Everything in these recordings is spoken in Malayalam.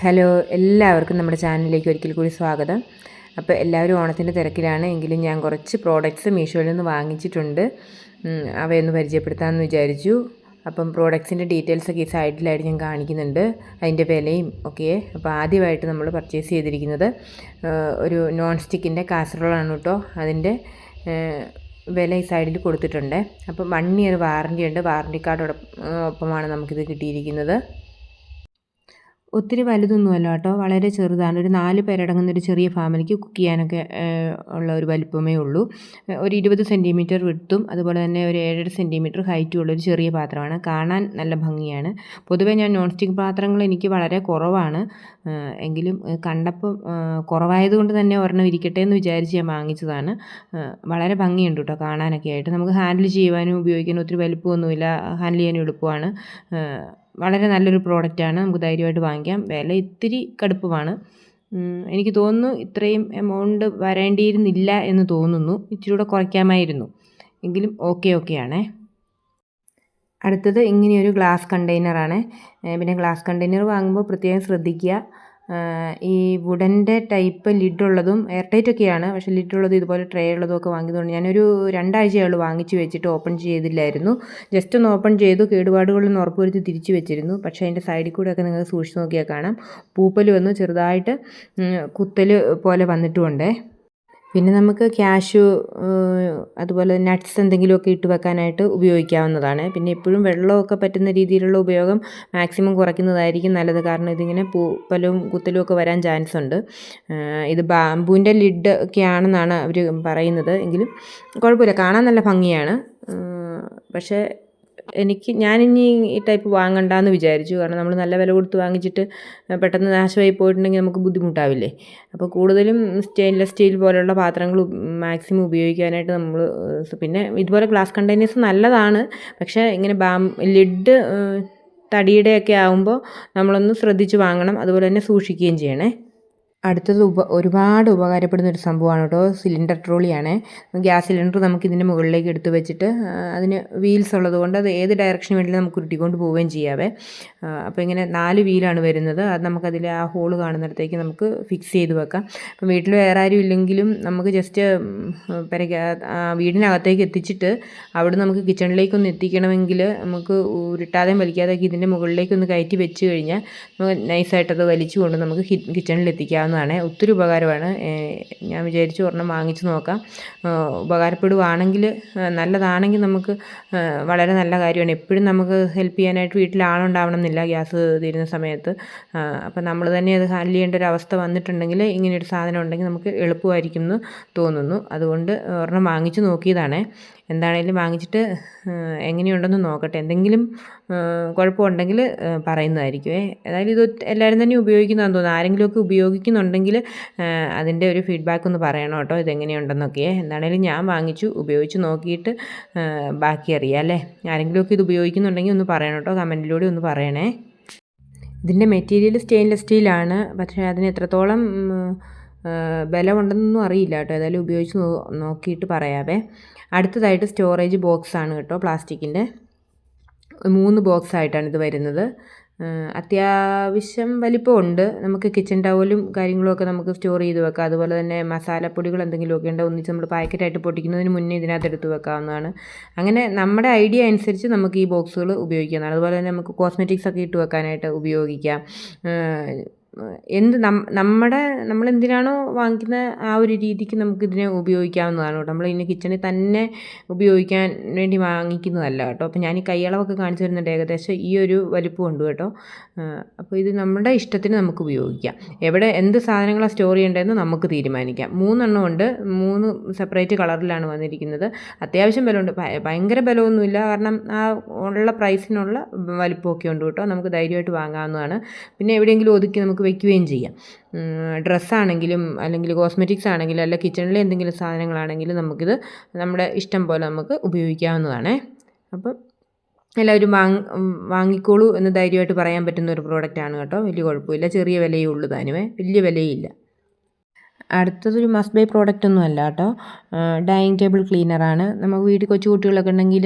ഹലോ, എല്ലാവർക്കും നമ്മുടെ ചാനലിലേക്ക് ഒരിക്കൽ കൂടി സ്വാഗതം. അപ്പോൾ എല്ലാവരും ഓണത്തിൻ്റെ തിരക്കിലാണ്. എങ്കിലും ഞാൻ കുറച്ച് പ്രോഡക്റ്റ്സ് മീഷോയിൽ നിന്ന് വാങ്ങിച്ചിട്ടുണ്ട്. അവയൊന്ന് പരിചയപ്പെടുത്താമെന്ന് വിചാരിച്ചു. അപ്പം പ്രോഡക്റ്റ്സിൻ്റെ ഡീറ്റെയിൽസൊക്കെ ഈ സൈഡിലായിട്ട് ഞാൻ കാണിക്കുന്നുണ്ട്, അതിൻ്റെ വിലയും ഒക്കെ. അപ്പോൾ ആദ്യമായിട്ട് നമ്മൾ പർച്ചേസ് ചെയ്തിരിക്കുന്നത് ഒരു നോൺ സ്റ്റിക്കിൻ്റെ കാസറോളാണ് കേട്ടോ. അതിൻ്റെ വില ഈ സൈഡിൽ കൊടുത്തിട്ടുണ്ട്. അപ്പം 1 ഇയർ വാറൻറ്റി ഉണ്ട്. വാറൻറ്റി കാർഡോടൊപ്പമാണ് നമുക്കിത് കിട്ടിയിരിക്കുന്നത്. ഒത്തിരി വലുതൊന്നുമല്ല കേട്ടോ, വളരെ ചെറുതാണ്. ഒരു 4 പേരടങ്ങുന്ന ഒരു ചെറിയ ഫാമിലിക്ക് കുക്ക് ചെയ്യാനൊക്കെ ഉള്ള ഒരു വലിപ്പമേ ഉള്ളൂ. ഒരു 20 സെൻറ്റിമീറ്റർ വിഡ്ത്തും അതുപോലെ തന്നെ ഒരു 7.5 സെൻറ്റിമീറ്റർ ഹൈറ്റും ഉള്ളൊരു ചെറിയ പാത്രമാണ്. കാണാൻ നല്ല ഭംഗിയാണ്. പൊതുവേ ഞാൻ നോൺ സ്റ്റിക്ക് പാത്രങ്ങൾ എനിക്ക് വളരെ കുറവാണ്. എങ്കിലും കണ്ടപ്പോൾ കുറവായതുകൊണ്ട് തന്നെ ഒരെണ്ണം ഇരിക്കട്ടെ എന്ന് വിചാരിച്ച് ഞാൻ വാങ്ങിച്ചതാണ്. വളരെ ഭംഗിയുണ്ട് കേട്ടോ കാണാനൊക്കെ ആയിട്ട്. നമുക്ക് ഹാൻഡിൽ ചെയ്യുവാനും ഉപയോഗിക്കാനും ഒത്തിരി വലിപ്പമൊന്നുമില്ല, ഹാൻഡിൽ ചെയ്യാനും എളുപ്പമാണ്. വളരെ നല്ലൊരു പ്രോഡക്റ്റാണ്, നമുക്ക് ധൈര്യമായിട്ട് വാങ്ങിക്കാം. വില ഇത്തിരി കടുപ്പമാണ്. എനിക്ക് തോന്നുന്നു ഇത്രയും എമൗണ്ട് വരേണ്ടിയിരുന്നില്ല എന്ന് തോന്നുന്നു. ഇച്ചിരി കൂടെ കുറയ്ക്കാമായിരുന്നു. എങ്കിലും ഓക്കെയാണേ. അടുത്തത് ഇങ്ങനെയൊരു ഗ്ലാസ് കണ്ടെയ്നറാണ്. പിന്നെ ഗ്ലാസ് കണ്ടെയ്നർ വാങ്ങുമ്പോൾ പ്രത്യേകം ശ്രദ്ധിക്കുക. ഈ വുഡൻ്റെ ടൈപ്പ് ലിഡുള്ളതും എയർ ടൈറ്റ് ഒക്കെയാണ്, പക്ഷേ ലിഡുള്ളതും ഇതുപോലെ ട്രേ ഉള്ളതും ഒക്കെ വാങ്ങിയതുകൊണ്ട് ഞാനൊരു 2 ആഴ്ചയുള്ളൂ വാങ്ങിച്ച് വെച്ചിട്ട് ഓപ്പൺ ചെയ്തില്ലായിരുന്നു. ജസ്റ്റ് ഒന്ന് ഓപ്പൺ ചെയ്തു, കേടുപാടുകളൊന്ന് ഉറപ്പുവരുത്തി തിരിച്ച് വെച്ചിരുന്നു. പക്ഷേ അതിൻ്റെ സൈഡിൽ കൂടെയൊക്കെ നിങ്ങൾക്ക് സൂക്ഷിച്ച് നോക്കിയാൽ കാണാം, പൂപ്പൽ വന്ന് ചെറുതായിട്ട് കുത്തൽ പോലെ വന്നിട്ടുമുണ്ട്. പിന്നെ നമുക്ക് ക്യാഷ്യൂ അതുപോലെ നട്ട്സ് എന്തെങ്കിലുമൊക്കെ ഇട്ട് വെക്കാനായിട്ട് ഉപയോഗിക്കാവുന്നതാണ്. പിന്നെ എപ്പോഴും വെള്ളമൊക്കെ പറ്റുന്ന രീതിയിലുള്ള ഉപയോഗം മാക്സിമം കുറയ്ക്കുന്നതായിരിക്കും നല്ലത്. കാരണം ഇതിങ്ങനെ പൂപ്പലും കുത്തലും ഒക്കെ വരാൻ ചാൻസ് ഉണ്ട്. ഇത് ബാമ്പൂവിൻ്റെ ലിഡ് ഒക്കെ ആണെന്നാണ് അവർ പറയുന്നത്. എങ്കിലും കുഴപ്പമില്ല, കാണാൻ നല്ല ഭംഗിയാണ്. പക്ഷേ ഞാനിനി ഈ ടൈപ്പ് വാങ്ങണ്ടെന്ന് വിചാരിച്ചു. കാരണം നമ്മൾ നല്ല വില കൊടുത്ത് വാങ്ങിച്ചിട്ട് പെട്ടെന്ന് നാശമായി പോയിട്ടുണ്ടെങ്കിൽ നമുക്ക് ബുദ്ധിമുട്ടാവില്ലേ. അപ്പോൾ കൂടുതലും സ്റ്റെയിൻലെസ് സ്റ്റീൽ പോലുള്ള പാത്രങ്ങൾ മാക്സിമം ഉപയോഗിക്കാനായിട്ട് നമ്മൾ. പിന്നെ ഇതുപോലെ ഗ്ലാസ് കണ്ടെയ്നേഴ്സ് നല്ലതാണ്, പക്ഷേ ഇങ്ങനെ ലിഡ് തടിയുടെയൊക്കെ ആകുമ്പോൾ നമ്മളൊന്ന് ശ്രദ്ധിച്ച് വാങ്ങണം. അതുപോലെ തന്നെ സൂക്ഷിക്കുകയും ചെയ്യണേ. അടുത്തത് ഒരുപാട് ഉപകാരപ്പെടുന്ന ഒരു സംഭവമാണ് കേട്ടോ, സിലിണ്ടർ ട്രോളിയാണ്. ഗ്യാസ് സിലിണ്ടർ നമുക്കിതിൻ്റെ മുകളിലേക്ക് എടുത്ത് വെച്ചിട്ട് അതിന് വീൽസ് ഉള്ളതുകൊണ്ട് അത് ഏത് ഡയറക്ഷന് വേണ്ടിയും നമുക്ക് ഉരുട്ടിക്കൊണ്ട് പോവുകയും ചെയ്യാവേ. അപ്പോൾ ഇങ്ങനെ 4 വീലാണ് വരുന്നത്. അത് നമുക്കതിൽ ആ ഹോള് കാണുന്നിടത്തേക്ക് നമുക്ക് ഫിക്സ് ചെയ്ത് വെക്കാം. അപ്പം വീട്ടിൽ വേറെ ആരും ഇല്ലെങ്കിലും നമുക്ക് ജസ്റ്റ് വീടിനകത്തേക്ക് എത്തിച്ചിട്ട് അവിടെ നമുക്ക് കിച്ചണിലേക്കൊന്ന് എത്തിക്കണമെങ്കിൽ നമുക്ക് ഉരുട്ടാതെയും വലിക്കാതെയൊക്കെ ഇതിൻ്റെ മുകളിലേക്കൊന്ന് കയറ്റി വെച്ച് കഴിഞ്ഞാൽ നമുക്ക് നൈസായിട്ടത് വലിച്ചു കൊണ്ട് നമുക്ക് കിച്ചണിൽ എത്തിക്കാം. ഒത്തിരി ഉപകാരമാണ്. ഞാൻ വിചാരിച്ചു ഒരെണ്ണം വാങ്ങിച്ച് നോക്കാം. ഉപകാരപ്പെടുവാണെങ്കിൽ നല്ലതാണെങ്കിൽ നമുക്ക് വളരെ നല്ല കാര്യമാണ്. എപ്പോഴും നമുക്ക് ഹെൽപ്പ് ചെയ്യാനായിട്ട് വീട്ടിൽ ആളുണ്ടാവണം എന്നില്ല ഗ്യാസ് തീരുന്ന സമയത്ത്. അപ്പം നമ്മൾ തന്നെ അത് ഹാൻഡിൽ ചെയ്യേണ്ട ഒരു അവസ്ഥ വന്നിട്ടുണ്ടെങ്കിൽ ഇങ്ങനെയൊരു സാധനം ഉണ്ടെങ്കിൽ നമുക്ക് എളുപ്പമായിരിക്കും എന്ന് തോന്നുന്നു. അതുകൊണ്ട് ഒരെണ്ണം വാങ്ങിച്ച് നോക്കിയതാണ്. എന്താണേലും വാങ്ങിച്ചിട്ട് എങ്ങനെയുണ്ടെന്ന് നോക്കട്ടെ. എന്തെങ്കിലും കുഴപ്പമുണ്ടെങ്കിൽ പറയുന്നതായിരിക്കും. ഏതായാലും ഇത് എല്ലാവരും തന്നെ ഉപയോഗിക്കുന്നതാണെന്ന് തോന്നുന്നു. ആരെങ്കിലുമൊക്കെ ഉപയോഗിക്കുന്നുണ്ടെങ്കിൽ അതിൻ്റെ ഒരു ഫീഡ്ബാക്ക് ഒന്ന് പറയണം കേട്ടോ, ഇതെങ്ങനെയുണ്ടെന്നൊക്കെ. എന്താണേലും ഞാൻ വാങ്ങിച്ചു, ഉപയോഗിച്ച് നോക്കിയിട്ട് ബാക്കി അറിയാം അല്ലേ. ആരെങ്കിലുമൊക്കെ ഇത് ഉപയോഗിക്കുന്നുണ്ടെങ്കിൽ ഒന്ന് പറയണം കേട്ടോ, കമൻറ്റിലൂടെ ഒന്ന് പറയണേ. ഇതിൻ്റെ മെറ്റീരിയൽ സ്റ്റെയിൻലെസ് സ്റ്റീലാണ്, പക്ഷേ അതിന് എത്രത്തോളം ബലമുണ്ടെന്നൊന്നും അറിയില്ല കേട്ടോ. ഏതായാലും ഉപയോഗിച്ച് നോക്കിയിട്ട് പറയാവേ. അടുത്തതായിട്ട് സ്റ്റോറേജ് ബോക്സാണ് കേട്ടോ, പ്ലാസ്റ്റിക്കിൻ്റെ 3 ബോക്സായിട്ടാണ് ഇത് വരുന്നത്. അത്യാവശ്യം വലിപ്പമുണ്ട്. നമുക്ക് കിച്ചൺ ടവലും കാര്യങ്ങളുമൊക്കെ നമുക്ക് സ്റ്റോർ ചെയ്ത് വെക്കാം. അതുപോലെ തന്നെ മസാലപ്പൊടികൾ എന്തെങ്കിലുമൊക്കെ ഉണ്ട്, ഒന്നിച്ച് നമ്മൾ പാക്കറ്റായിട്ട് പൊട്ടിക്കുന്നതിന് മുന്നേ ഇതിനകത്ത് എടുത്ത് വെക്കാവുന്നതാണ്. അങ്ങനെ നമ്മുടെ ഐഡിയ അനുസരിച്ച് നമുക്ക് ഈ ബോക്സുകൾ ഉപയോഗിക്കുന്നതാണ്. അതുപോലെ തന്നെ നമുക്ക് കോസ്മെറ്റിക്സ് ഒക്കെ ഇട്ട് വെക്കാനായിട്ട് ഉപയോഗിക്കാം. നമ്മളെന്തിനാണോ വാങ്ങിക്കുന്ന ആ ഒരു രീതിക്ക് നമുക്കിതിനെ ഉപയോഗിക്കാവുന്നതാണ് കേട്ടോ. നമ്മളിതിനെ കിച്ചണിൽ തന്നെ ഉപയോഗിക്കാൻ വേണ്ടി വാങ്ങിക്കുന്നതല്ല കേട്ടോ. അപ്പോൾ ഞാൻ ഈ കൈയളവൊക്കെ കാണിച്ചു തരുന്നുണ്ട്. ഏകദേശം ഈ ഒരു വലിപ്പമുണ്ട് കേട്ടോ. അപ്പോൾ ഇത് നമ്മുടെ ഇഷ്ടത്തിന് നമുക്ക് ഉപയോഗിക്കാം. എന്ത് സാധനങ്ങളാണ് സ്റ്റോർ ചെയ്യേണ്ടതെന്ന് നമുക്ക് തീരുമാനിക്കാം. 3 എണ്ണം ഉണ്ട്. 3 സെപ്പറേറ്റ് കളറിലാണ് വന്നിരിക്കുന്നത്. അത്യാവശ്യം ബലമുണ്ട്, ഭയങ്കര ബലമൊന്നുമില്ല. കാരണം ആ ഉള്ള പ്രൈസിനുള്ള വലിപ്പമൊക്കെ ഉണ്ട് കേട്ടോ. നമുക്ക് ധൈര്യമായിട്ട് വാങ്ങാവുന്നതാണ്. പിന്നെ എവിടെയെങ്കിലും ഒതുക്കി നമുക്ക് വയ്ക്കുകയും ചെയ്യാം. ഡ്രസ്സാണെങ്കിലും അല്ലെങ്കിൽ കോസ്മെറ്റിക്സ് ആണെങ്കിലും അല്ല കിച്ചണിലെ എന്തെങ്കിലും സാധനങ്ങളാണെങ്കിലും നമുക്കിത് നമ്മുടെ ഇഷ്ടം പോലെ നമുക്ക് ഉപയോഗിക്കാവുന്നതാണ്. അപ്പം എല്ലാവരും വാങ്ങിക്കോളൂ എന്ന് ധൈര്യമായിട്ട് പറയാൻ പറ്റുന്ന ഒരു പ്രോഡക്റ്റാണ് കേട്ടോ. വലിയ കുഴപ്പമില്ല, ചെറിയ വിലയേ ഉള്ളൂ താനുമേ, വലിയ വിലയില്ല. അടുത്തതൊരു മസ്റ്റ് ബൈ പ്രോഡക്റ്റ് ഒന്നും അല്ല കേട്ടോ. ഡൈനിങ് ടേബിൾ ക്ലീനറാണ്. നമുക്ക് വീട്ടിൽ കൊച്ചു കുട്ടികളൊക്കെ ഉണ്ടെങ്കിൽ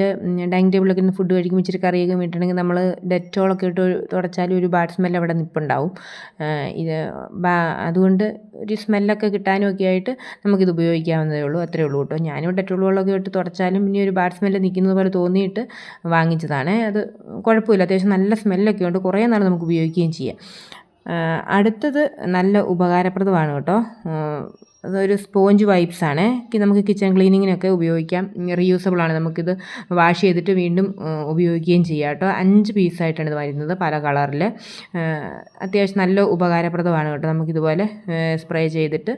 ഡൈനിങ് ടേബിളൊക്കെ ഇന്ന് ഫുഡ് കഴിക്കുമ്പോൾ ഇച്ചിരി കറിയൊക്കെ ഇട്ടിട്ടുണ്ടെങ്കിൽ നമ്മൾ ഡെറ്റോളൊക്കെ ഇട്ട് തുടച്ചാലും ഒരു ബാഡ് സ്മെല്ല് അവിടെ നിൽപ്പുണ്ടാവും. ഇത് അതുകൊണ്ട് ഒരു സ്മെല്ലൊക്കെ കിട്ടാനും ഒക്കെ ആയിട്ട് നമുക്കിത് ഉപയോഗിക്കാവുന്നതേ ഉള്ളൂ, അത്രയേ ഉള്ളൂ കേട്ടോ. ഞാനും ഡെറ്റോൾ വെള്ളമൊക്കെ ഇട്ട് തുടച്ചാലും ഇനി ഒരു ബാഡ് സ്മെല്ല് നിൽക്കുന്നത് പോലെ തോന്നിയിട്ട് വാങ്ങിച്ചതാണ്. അത് കുഴപ്പമില്ല, അത്യാവശ്യം നല്ല സ്മെല്ലൊക്കെ ഉണ്ട്, കുറേ നാൾ നമുക്ക് ഉപയോഗിക്കുകയും ചെയ്യാം. അടുത്തത് നല്ല ഉപകാരപ്രദമാണ് കേട്ടോ. അതൊരു സ്പോഞ്ച് വൈപ്സാണ്. നമുക്ക് കിച്ചൺ ക്ലീനിങ്ങിനൊക്കെ ഉപയോഗിക്കാം. റീയൂസബിളാണ്. നമുക്കിത് വാഷ് ചെയ്തിട്ട് വീണ്ടും ഉപയോഗിക്കുകയും ചെയ്യാം കേട്ടോ. 5 പീസായിട്ടാണ് ഇത് വരുന്നത്, പല കളറിൽ. അത്യാവശ്യം നല്ല ഉപകാരപ്രദമാണ് കേട്ടോ. നമുക്കിതുപോലെ സ്പ്രേ ചെയ്തിട്ട്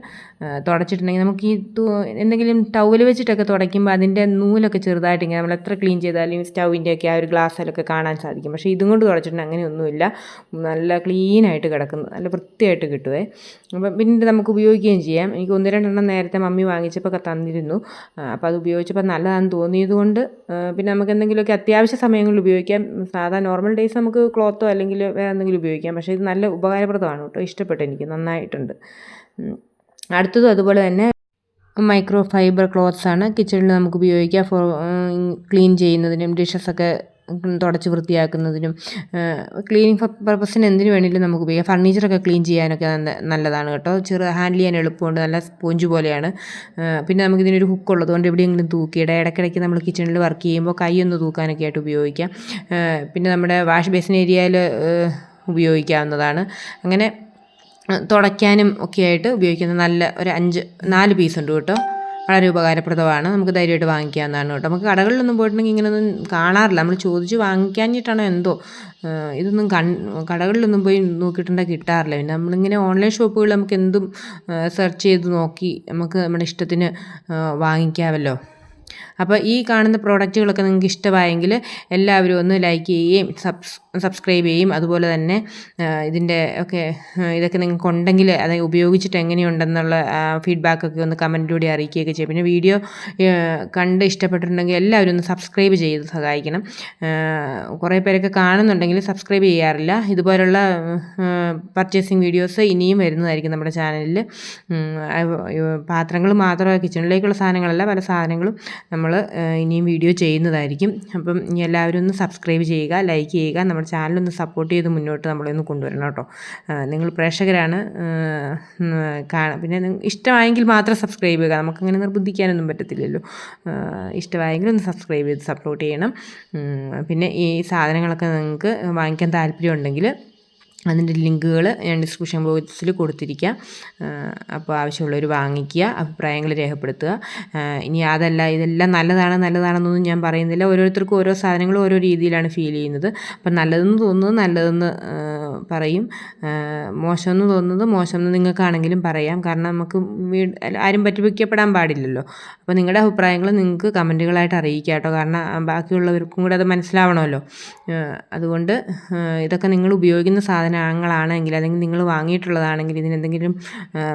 തുടച്ചിട്ടുണ്ടെങ്കിൽ നമുക്ക് ഈ എന്തെങ്കിലും ടവൽ വെച്ചിട്ടൊക്കെ തുടയ്ക്കുമ്പോൾ അതിൻ്റെ നൂലൊക്കെ ചെറുതായിട്ട് ഇങ്ങനെ നമ്മൾ എത്ര ക്ലീൻ ചെയ്താലും സ്റ്റൗവിൻ്റെയൊക്കെ ആ ഒരു ഗ്ലാസ്സിലൊക്കെ കാണാൻ സാധിക്കും. പക്ഷേ ഇതും കൊണ്ട് തുടച്ചിട്ടുണ്ടെങ്കിൽ അങ്ങനെയൊന്നുമില്ല, നല്ല ക്ലീനായിട്ട് കിടക്കുന്നത്, നല്ല വൃത്തിയായിട്ട് കിട്ടുമേ. അപ്പം പിന്നീട് നമുക്ക് ഉപയോഗിക്കുകയും ചെയ്യാം. എനിക്ക് 1-2 നേരത്തെ മമ്മി വാങ്ങിച്ചപ്പോൾ തന്നിരുന്നു. അപ്പോൾ അത് ഉപയോഗിച്ചപ്പോൾ നല്ലതാണെന്ന് തോന്നിയത് കൊണ്ട് പിന്നെ നമുക്ക് എന്തെങ്കിലുമൊക്കെ അത്യാവശ്യ സമയങ്ങളിൽ ഉപയോഗിക്കാം. സാധാ നോർമൽ ഡേയ്സ് നമുക്ക് ക്ലോത്തോ അല്ലെങ്കിൽ വേറെ എന്തെങ്കിലും ഉപയോഗിക്കാം. പക്ഷേ ഇത് നല്ല ഉപകാരപ്രദമാണ് കേട്ടോ. ഇഷ്ടപ്പെട്ടു, എനിക്ക് നന്നായിട്ടുണ്ട്. അടുത്തതും അതുപോലെ തന്നെ മൈക്രോ ഫൈബർ ക്ലോത്ത്സാണ്. കിച്ചണിൽ നമുക്ക് ഉപയോഗിക്കാം. ക്ലീൻ ചെയ്യുന്നതിനും ഡിഷസൊക്കെ തുടച്ച് വൃത്തിയാക്കുന്നതിനും ക്ലീനിങ് പർപ്പസിന് എന്തിനു വേണമെങ്കിലും നമുക്ക് ഉപയോഗിക്കാം. ഫർണിച്ചറൊക്കെ ക്ലീൻ ചെയ്യാനൊക്കെ നല്ലതാണ് കേട്ടോ. ഹാൻഡിൽ ചെയ്യാൻ എളുപ്പമുണ്ട്, നല്ല സ്പോഞ്ച് പോലെയാണ്. പിന്നെ നമുക്കിതിനൊരു ഹുക്ക് ഉള്ളതുകൊണ്ട് എവിടെയെങ്കിലും തൂക്കിയിടാം. ഇടയ്ക്കിടയ്ക്ക് നമ്മൾ കിച്ചണിൽ വർക്ക് ചെയ്യുമ്പോൾ കൈയൊന്ന് തൂക്കാനൊക്കെ ആയിട്ട് ഉപയോഗിക്കാം. പിന്നെ നമ്മുടെ വാഷ് ബേസിൻ ഏരിയയിൽ ഉപയോഗിക്കാവുന്നതാണ്. അങ്ങനെ തുടയ്ക്കാനും ഒക്കെ ആയിട്ട് ഉപയോഗിക്കുന്ന നല്ല ഒരു 4 പീസുണ്ട് കേട്ടോ. വളരെ ഉപകാരപ്രദമാണ്. നമുക്ക് ധൈര്യമായിട്ട് വാങ്ങിക്കാവുന്നതാണ് കേട്ടോ. നമുക്ക് കടകളിലൊന്നും പോയിട്ടുണ്ടെങ്കിൽ ഇങ്ങനെയൊന്നും കാണാറില്ല. നമ്മൾ ചോദിച്ച് വാങ്ങിക്കാഞ്ഞിട്ടാണോ എന്തോ ഇതൊന്നും കടകളിലൊന്നും പോയി നോക്കിയിട്ടുണ്ടെങ്കിൽ കിട്ടാറില്ല. പിന്നെ നമ്മളിങ്ങനെ ഓൺലൈൻ ഷോപ്പുകളിൽ നമുക്ക് എന്തും സെർച്ച് ചെയ്ത് നോക്കി നമുക്ക് നമ്മുടെ ഇഷ്ടത്തിന് വാങ്ങിക്കാമല്ലോ. അപ്പോൾ ഈ കാണുന്ന പ്രോഡക്റ്റുകളൊക്കെ നിങ്ങൾക്ക് ഇഷ്ടമായെങ്കിൽ എല്ലാവരും ഒന്ന് ലൈക്ക് ചെയ്യുകയും സബ്സ്ക്രൈബ് ചെയ്യും. അതുപോലെ തന്നെ ഇതൊക്കെ നിങ്ങൾക്ക് ഉണ്ടെങ്കിൽ അത് ഉപയോഗിച്ചിട്ട് എങ്ങനെയുണ്ടെന്നുള്ള ഫീഡ്ബാക്കൊക്കെ ഒന്ന് കമൻറ്റിലൂടെ അറിയിക്കുകയൊക്കെ ചെയ്യും. പിന്നെ വീഡിയോ കണ്ട് ഇഷ്ടപ്പെട്ടിട്ടുണ്ടെങ്കിൽ എല്ലാവരും ഒന്ന് സബ്സ്ക്രൈബ് ചെയ്ത് സഹായിക്കണം. കുറേ പേരൊക്കെ കാണുന്നുണ്ടെങ്കിൽ സബ്സ്ക്രൈബ് ചെയ്യാറില്ല. ഇതുപോലുള്ള പർച്ചേസിങ് വീഡിയോസ് ഇനിയും വരുന്നതായിരിക്കും നമ്മുടെ ചാനലിൽ. പാത്രങ്ങൾ മാത്രമേ, കിച്ചണിലേക്കുള്ള സാധനങ്ങളല്ല, പല സാധനങ്ങളും നമ്മൾ ഇനിയും വീഡിയോ ചെയ്യുന്നതായിരിക്കും. അപ്പം എല്ലാവരും ഒന്ന് സബ്സ്ക്രൈബ് ചെയ്യുക, ലൈക്ക് ചെയ്യുക, നമ്മുടെ ചാനലൊന്ന് സപ്പോർട്ട് ചെയ്ത് മുന്നോട്ട് നമ്മളൊന്ന് കൊണ്ടുവരണം കേട്ടോ. നിങ്ങൾ പ്രേക്ഷകരാണ്. പിന്നെ ഇഷ്ടമായെങ്കിൽ മാത്രം സബ്സ്ക്രൈബ് ചെയ്യുക. നമുക്കങ്ങനെ നിർബന്ധിക്കാനൊന്നും പറ്റത്തില്ലല്ലോ. ഇഷ്ടമായെങ്കിൽ ഒന്ന് സബ്സ്ക്രൈബ് ചെയ്ത് സപ്പോർട്ട് ചെയ്യണം. പിന്നെ ഈ സാധനങ്ങളൊക്കെ നിങ്ങൾക്ക് വാങ്ങിക്കാൻ താല്പര്യമുണ്ടെങ്കിൽ അതിൻ്റെ ലിങ്കുകൾ ഞാൻ ഡിസ്ക്രിപ്ഷൻ ബോക്സിൽ കൊടുത്തിരിക്കാം. അപ്പോൾ ആവശ്യമുള്ളവർ വാങ്ങിക്കുക, അഭിപ്രായങ്ങൾ രേഖപ്പെടുത്തുക. ഇനി അതല്ല ഇതെല്ലാം നല്ലതാണെന്നൊന്നും ഞാൻ പറയുന്നില്ല. ഓരോരുത്തർക്കും ഓരോ സാധനങ്ങളും ഓരോ രീതിയിലാണ് ഫീൽ ചെയ്യുന്നത്. അപ്പം നല്ലതെന്ന് തോന്നുന്നത് നല്ലതെന്ന് പറയും, മോശമെന്ന് തോന്നുന്നത് മോശമെന്ന് നിങ്ങൾക്കാണെങ്കിലും പറയാം. കാരണം നമുക്ക് ആരും പറ്റിപ്പിക്കപ്പെടാൻ പാടില്ലല്ലോ. അപ്പോൾ നിങ്ങളുടെ അഭിപ്രായങ്ങൾ നിങ്ങൾക്ക് കമൻറ്റുകളായിട്ട് അറിയിക്കുക കേട്ടോ. കാരണം ബാക്കിയുള്ളവർക്കും കൂടെ അത് മനസ്സിലാവണമല്ലോ. അതുകൊണ്ട് ഇതൊക്കെ നിങ്ങൾ ഉപയോഗിക്കുന്ന സാധനങ്ങളാണെങ്കിൽ അല്ലെങ്കിൽ നിങ്ങൾ വാങ്ങിയിട്ടുള്ളതാണെങ്കിൽ ഇതിനെന്തെങ്കിലും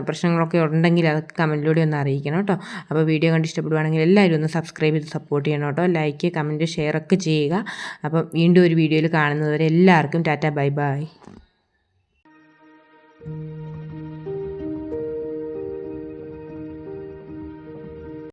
പ്രശ്നങ്ങളൊക്കെ ഉണ്ടെങ്കിൽ അതൊക്കെ കമൻറ്റിലൂടെ ഒന്ന് അറിയിക്കണം കേട്ടോ. അപ്പോൾ വീഡിയോ കണ്ട് ഇഷ്ടപ്പെടുവാണെങ്കിൽ എല്ലാവരും ഒന്ന് സബ്സ്ക്രൈബ് ചെയ്ത് സപ്പോർട്ട് ചെയ്യണം കേട്ടോ. ലൈക്ക്, കമൻറ്റ്, ഷെയർ ഒക്കെ ചെയ്യുക. അപ്പം വീണ്ടും ഒരു വീഡിയോയിൽ കാണുന്നവരെ എല്ലാവർക്കും ടാറ്റ, ബൈ ബൈ.